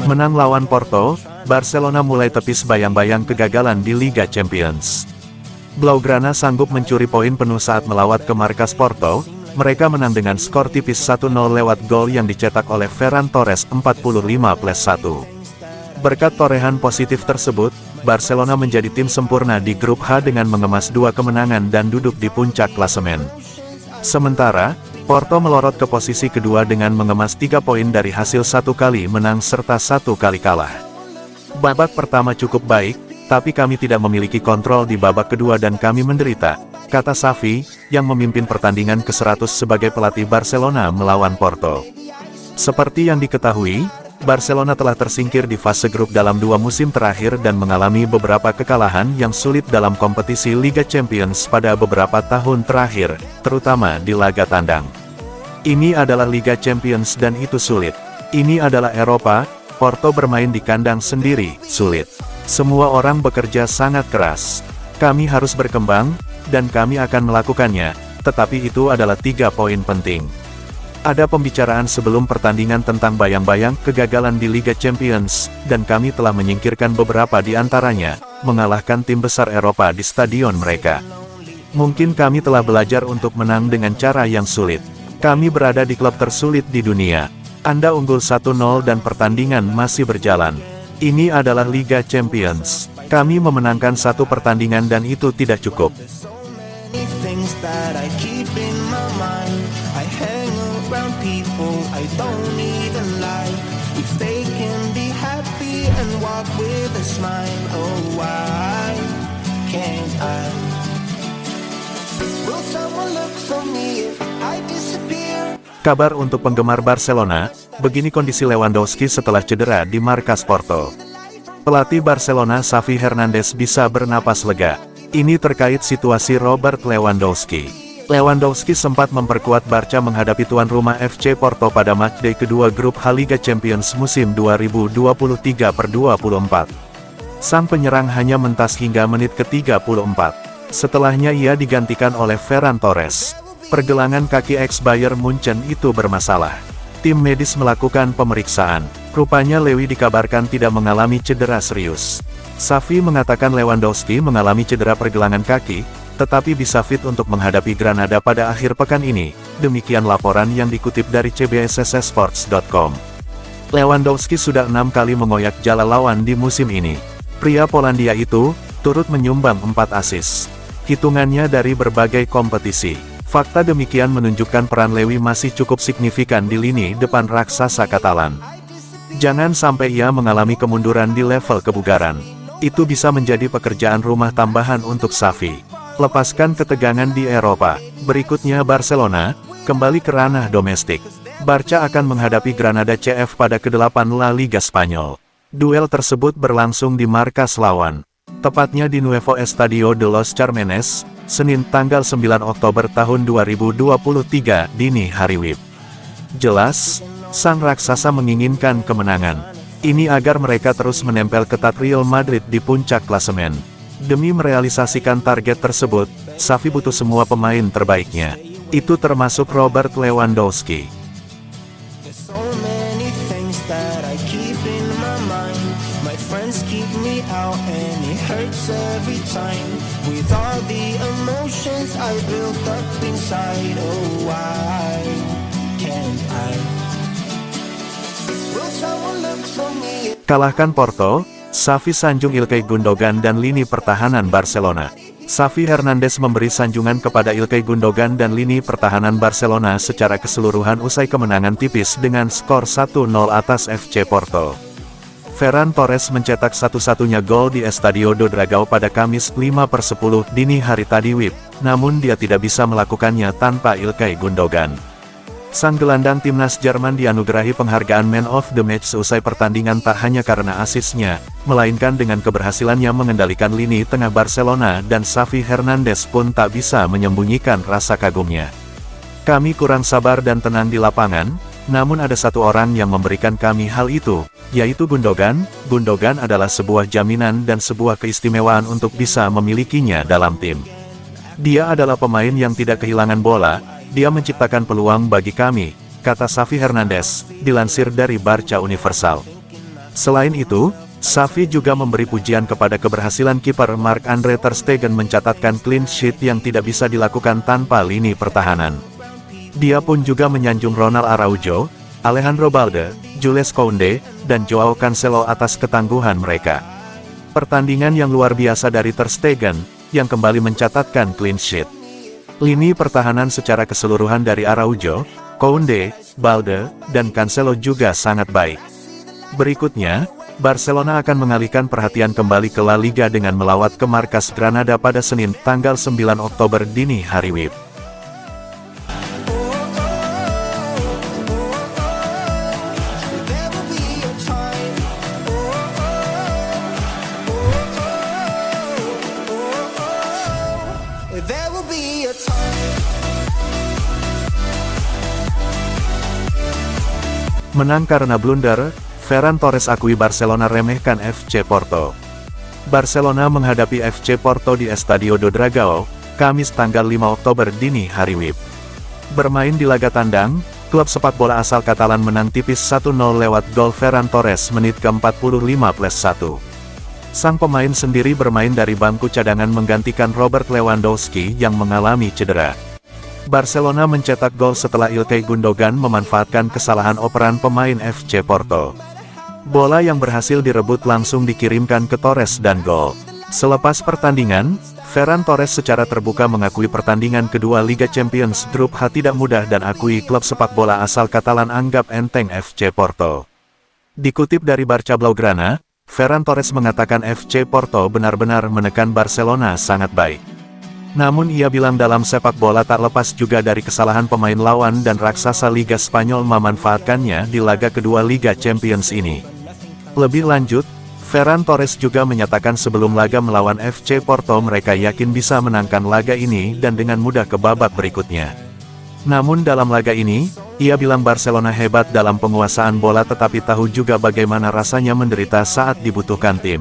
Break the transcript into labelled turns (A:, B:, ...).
A: Menang lawan Porto, Barcelona mulai tepis bayang-bayang kegagalan di Liga Champions. Blaugrana sanggup mencuri poin penuh saat melawat ke markas Porto. Mereka menang dengan skor tipis 1-0 lewat gol yang dicetak oleh Ferran Torres 45+1. Berkat torehan positif tersebut, Barcelona menjadi tim sempurna di grup H dengan mengemas 2 kemenangan dan duduk di puncak klasemen. Sementara, Porto melorot ke posisi kedua dengan mengemas 3 poin dari hasil 1 kali menang serta 1 kali kalah. Babak pertama cukup baik, tapi kami tidak memiliki kontrol di babak kedua dan kami menderita, kata Xavi, yang memimpin pertandingan ke-100 sebagai pelatih Barcelona melawan Porto. Seperti yang diketahui, Barcelona telah tersingkir di fase grup dalam 2 musim terakhir dan mengalami beberapa kekalahan yang sulit dalam kompetisi Liga Champions pada beberapa tahun terakhir, terutama di laga tandang. Ini adalah Liga Champions dan itu sulit. Ini adalah Eropa, Porto bermain di kandang sendiri, sulit. Semua orang bekerja sangat keras. Kami harus berkembang, dan kami akan melakukannya, tetapi itu adalah 3 poin penting. Ada pembicaraan sebelum pertandingan tentang bayang-bayang kegagalan di Liga Champions, dan kami telah menyingkirkan beberapa di antaranya, mengalahkan tim besar Eropa di stadion mereka. Mungkin kami telah belajar untuk menang dengan cara yang sulit. Kami berada di klub tersulit di dunia. Anda unggul 1-0 dan pertandingan masih berjalan. Ini adalah Liga Champions. Kami memenangkan 1 pertandingan dan itu tidak cukup. Kabar untuk penggemar Barcelona, begini kondisi Lewandowski setelah cedera di markas Porto. Pelatih Barcelona Xavi Hernandez bisa bernapas lega. Ini terkait situasi Robert Lewandowski. Lewandowski sempat memperkuat Barca menghadapi tuan rumah FC Porto pada matchday kedua grup H Liga Champions musim 2023/24. Sang penyerang hanya mentas hingga menit ke-34. Setelahnya ia digantikan oleh Ferran Torres. Pergelangan kaki ex-Bayern Munchen itu bermasalah. Tim medis melakukan pemeriksaan. Rupanya Lewi dikabarkan tidak mengalami cedera serius. Xavi mengatakan Lewandowski mengalami cedera pergelangan kaki, tetapi bisa fit untuk menghadapi Granada pada akhir pekan ini. Demikian laporan yang dikutip dari cbssports.com. Lewandowski sudah 6 kali mengoyak jala lawan di musim ini. Pria Polandia itu turut menyumbang 4 assist. Hitungannya dari berbagai kompetisi. Fakta demikian menunjukkan peran Lewi masih cukup signifikan di lini depan raksasa Katalan. Jangan sampai ia mengalami kemunduran di level kebugaran. Itu bisa menjadi pekerjaan rumah tambahan untuk Xavi. Lepaskan ketegangan di Eropa. Berikutnya Barcelona, kembali ke ranah domestik. Barca akan menghadapi Granada CF pada ke-8 La Liga Spanyol. Duel tersebut berlangsung di markas lawan. Tepatnya di Nuevo Estadio de los Carmenes, Senin tanggal 9 Oktober tahun 2023 dini hari WIB. Jelas, sang raksasa menginginkan kemenangan. Ini agar mereka terus menempel ketat Real Madrid di puncak klasemen. Demi merealisasikan target tersebut, Xavi butuh semua pemain terbaiknya. Itu termasuk Robert Lewandowski. Friends keep me out and it hurts every time. With all the emotions I built up inside. Oh, why can't I? Will someone look for me? Kalahkan Porto, Xavi sanjung Ilkay Gundogan dan lini pertahanan Barcelona. Xavi Hernandez memberi sanjungan kepada Ilkay Gundogan dan lini pertahanan Barcelona secara keseluruhan usai kemenangan tipis dengan skor 1-0 atas FC Porto. Ferran Torres mencetak satu-satunya gol di Estadio do Dragão pada Kamis 5/10 dini hari tadi WIB, namun dia tidak bisa melakukannya tanpa Ilkay Gundogan. Sang gelandang timnas Jerman dianugerahi penghargaan Man of the Match seusai pertandingan tak hanya karena asisnya, melainkan dengan keberhasilannya mengendalikan lini tengah Barcelona dan Xavi Hernandez pun tak bisa menyembunyikan rasa kagumnya. Kami kurang sabar dan tenang di lapangan, namun ada satu orang yang memberikan kami hal itu, yaitu Gundogan. Gundogan adalah sebuah jaminan dan sebuah keistimewaan untuk bisa memilikinya dalam tim. Dia adalah pemain yang tidak kehilangan bola, dia menciptakan peluang bagi kami, kata Xavi Hernandez, dilansir dari Barca Universal. Selain itu, Xavi juga memberi pujian kepada keberhasilan kiper Marc-Andre ter Stegen mencatatkan clean sheet yang tidak bisa dilakukan tanpa lini pertahanan. Dia pun juga menyanjung Ronald Araujo, Alejandro Balde, Jules Koundé, dan Joao Cancelo atas ketangguhan mereka. Pertandingan yang luar biasa dari ter Stegen, yang kembali mencatatkan clean sheet. Lini pertahanan secara keseluruhan dari Araujo, Koundé, Balde, dan Cancelo juga sangat baik. Berikutnya, Barcelona akan mengalihkan perhatian kembali ke La Liga dengan melawat ke markas Granada pada Senin, tanggal 9 Oktober dini hari WIB. Menang karena blunder, Ferran Torres akui Barcelona remehkan FC Porto. Barcelona menghadapi FC Porto di Estadio do Dragão, Kamis tanggal 5 Oktober dini hari WIB. Bermain di laga tandang, klub sepak bola asal Katalan menang tipis 1-0 lewat gol Ferran Torres menit ke-45+1. Sang pemain sendiri bermain dari bangku cadangan menggantikan Robert Lewandowski yang mengalami cedera. Barcelona mencetak gol setelah Ilkay Gundogan memanfaatkan kesalahan operan pemain FC Porto. Bola yang berhasil direbut langsung dikirimkan ke Torres dan gol. Selepas pertandingan, Ferran Torres secara terbuka mengakui pertandingan kedua Liga Champions Grup H tidak mudah dan akui klub sepak bola asal Katalan anggap enteng FC Porto. Dikutip dari Barca Blaugrana, Ferran Torres mengatakan FC Porto benar-benar menekan Barcelona sangat baik. Namun ia bilang dalam sepak bola tak lepas juga dari kesalahan pemain lawan dan raksasa Liga Spanyol memanfaatkannya di laga kedua Liga Champions ini. Lebih lanjut, Ferran Torres juga menyatakan sebelum laga melawan FC Porto mereka yakin bisa menangkan laga ini dan dengan mudah ke babak berikutnya. Namun dalam laga ini, ia bilang Barcelona hebat dalam penguasaan bola tetapi tahu juga bagaimana rasanya menderita saat dibutuhkan tim.